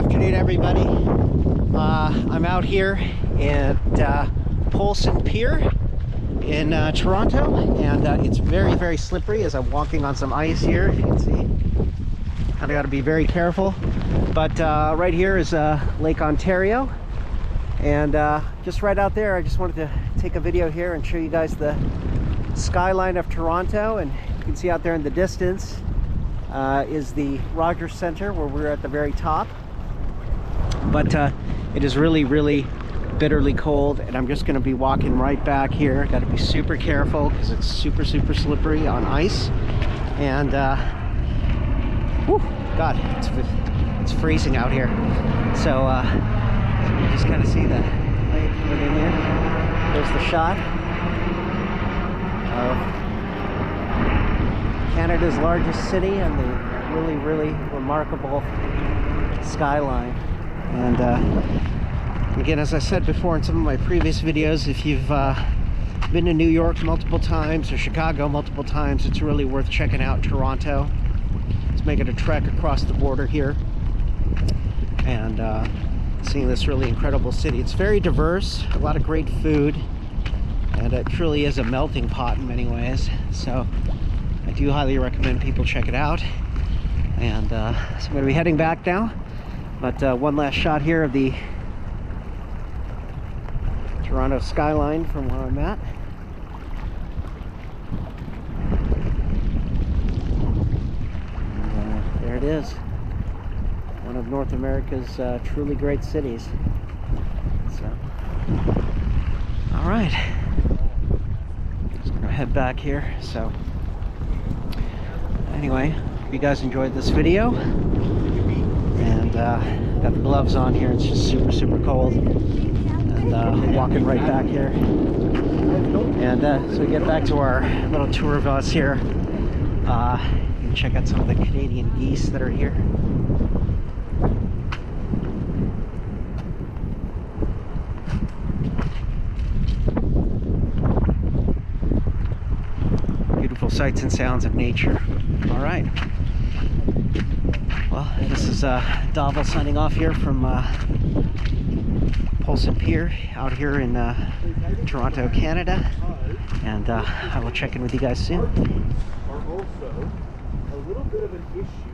afternoon, everybody. I'm out here at Polson Pier in Toronto, and it's very, very slippery as I'm walking on some ice here. If you can see, I got to be very careful. But right here is Lake Ontario, and just right out there, I just wanted to take a video here and show you guys the skyline of Toronto. And you can see out there in the distance is the Rogers Centre, where we're at the very top. But it is really, really bitterly cold, and I'm just going to be walking right back here. Got to be super careful because it's super, super slippery on ice. And whew, God, it's freezing out here. So you just kind of see the lake coming in here. There's the shot of Canada's largest city and the really, really remarkable skyline. And again, as I said before in some of my previous videos, if you've been to New York multiple times or Chicago multiple times, it's really worth checking out Toronto. Let's make it a trek across the border here and seeing this really incredible city. It's very diverse, a lot of great food, and it truly is a melting pot in many ways. So I do highly recommend people check it out. And so I'm going to be heading back now. But one last shot here of the Toronto skyline from where I'm at. And, there it is. One of North America's truly great cities. So, all right. Just gonna head back here. So, anyway, hope you guys enjoyed this video. And got the gloves on here. It's just super, super cold. And walking right back here. And so we get back to our little tour bus here. You can check out some of the Canadian geese that are here. Beautiful sights and sounds of nature. All right. Well, this is Dhaval signing off here from Polson Pier out here in Toronto, Canada, and I will check in with you guys soon. Are also a little bit of an issue